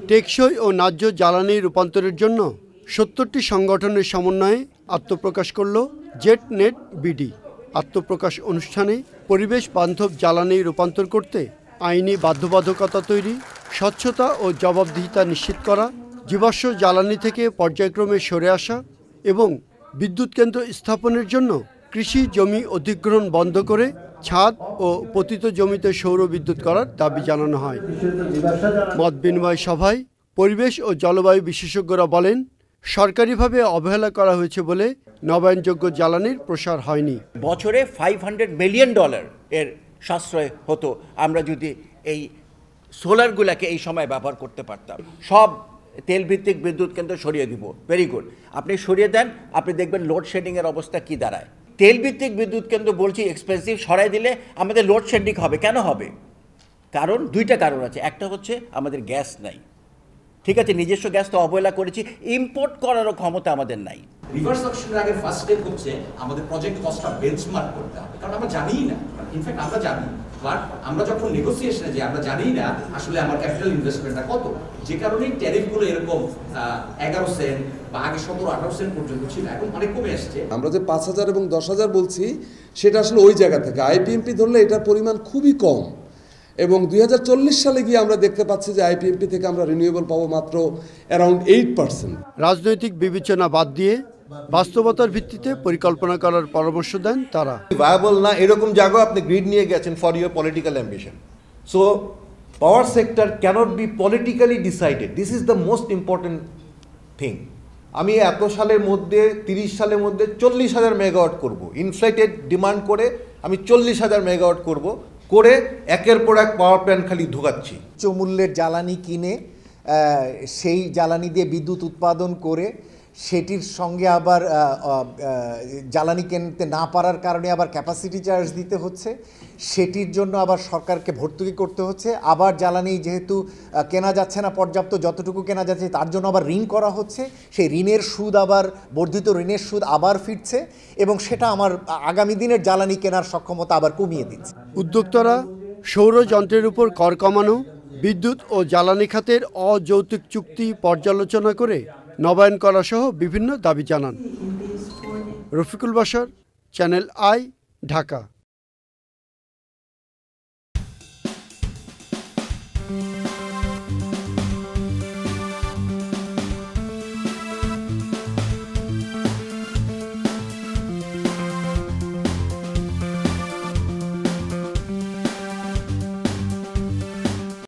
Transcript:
টেকসই ও ন্যায্য জ্বালানি রূপান্তরের জন্য ৭০টি সংগঠনের সমন্বয়ে আত্মপ্রকাশ করল জেটনেট বিডি। আত্মপ্রকাশ অনুষ্ঠানে পরিবেশ বান্ধব জ্বালানি রূপান্তর করতে আইনি বাধ্যবাধকতা তৈরি, স্বচ্ছতা ও জবাবদিহিতা নিশ্চিত করা, জীবাশ্ম জ্বালানি থেকে পর্যায়ক্রমে সরে আসা এবং বিদ্যুৎ কেন্দ্র স্থাপনের জন্য কৃষি জমি অধিগ্রহণ বন্ধ করে ছাদ ও পতিত জমিতে সৌর বিদ্যুৎ করার দাবি জানানো হয়। মত বিনিময় সভায় পরিবেশ ও জলবায়ু বিশেষজ্ঞরা বলেন, সরকারিভাবে অবহেলা করা হয়েছে বলে নবায়নযোগ্য জ্বালানির প্রসার হয়নি। বছরে $500 মিলিয়ন এর সাশ্রয় হতো আমরা যদি এই সোলারগুলোকে এই সময় ব্যবহার করতে পারতাম। সব তেলভিত্তিক বিদ্যুৎ কেন্দ্র সরিয়ে দিব, ভেরি গুড। আপনি সরিয়ে দেন, আপনি দেখবেন লোডশেডিংয়ের অবস্থা কি দাঁড়ায়। তেলভিত্তিক বিদ্যুৎ কেন্দ্র বলছি এক্সপেন্সিভ, সরাই দিলে আমাদের লোডশেডিং হবে। কেন হবে? কারণ দুইটা কারণ আছে। একটা হচ্ছে আমাদের গ্যাস নাই, ঠিক আছে, নিজস্ব গ্যাস তো অবহেলা করেছি, ইম্পোর্ট করারও ক্ষমতা আমাদের নাই। রিভার্স অকশনের আগে ফার্স্ট স্টেপ হচ্ছে আমাদের প্রজেক্ট কস্টটা বেঞ্চমার্ক করতে হবে, কারণ আমরা জানিই না। ইনফ্যাক্ট আমরা জানি, বাট আমরা যখন নেগোসিয়েশনে যাই আমরা জানিই না আসলে আমার ক্যাপিটাল ইনভেস্টমেন্টটা কত, যে কারণেই ট্যারিফগুলো এরকম 11 সেন্ট বা আগে 17-18 সেন্ট পর্যন্ত ছিল, এখন অনেক কমে আসছে। আমরা যে 5,000 এবং 10,000 বলছি সেটা আসলে ওই জায়গা থেকে। আইপিএমপি ধরলে এটার পরিমাণ খুবই কম, এবং 2040 সালে গিয়ে আমরা দেখতে পাচ্ছি যে আইপিএমপি থেকে আমরা রিনিউয়েবল পাবো মাত্র অ্যারাউন্ড 8%। রাজনৈতিক বিবেচনা বাদ দিয়ে বাস্তবতার ভিত্তিতে পরিকল্পনা করার পরামর্শ দেন তারা। ভায়াবল না এরকম জায়গা আপনি গ্রিড নিয়ে গেছেন for your political ambition. So power sector cannot be politically decided, this is the most important thing. আমি এত সালের মধ্যে 30 সালের মধ্যে 40,000 মেগাওয়াট করব, ইনফ্লেটেড ডিমান্ড করে আমি 40,000 মেগাওয়াট করব, করে একের পর এক পাওয়ার প্ল্যান্ট খালি ঢুকাচ্ছি। উচ্চ মূল্যের জ্বালানি কিনে সেই জ্বালানি দিয়ে বিদ্যুৎ উৎপাদন করে সেটির সঙ্গে আবার জ্বালানি কিনতে না পারার কারণে আবার ক্যাপাসিটি চার্জ দিতে হচ্ছে, সেটির জন্য আবার সরকারকে ভর্তুকি করতে হচ্ছে। আবার জ্বালানি যেহেতু কেনা যাচ্ছে না পর্যাপ্ত, যতটুকু কেনা যাচ্ছে তার জন্য আবার ঋণ করা হচ্ছে, সেই ঋণের সুদ আবার বর্ধিত ঋণের সুদ আবার ফিরছে, এবং সেটা আমার আগামী দিনের জ্বালানি কেনার সক্ষমতা আবার কমিয়ে দিচ্ছে। উদ্যোক্তারা সৌর যন্ত্রের উপর কর কমানো, বিদ্যুৎ ও জ্বালানি খাতের অযৌক্তিক চুক্তি পর্যালোচনা করে নবায়ন করা সহ বিভিন্ন দাবি জানান। Rafiqul Bashar, channel I, Dhaka.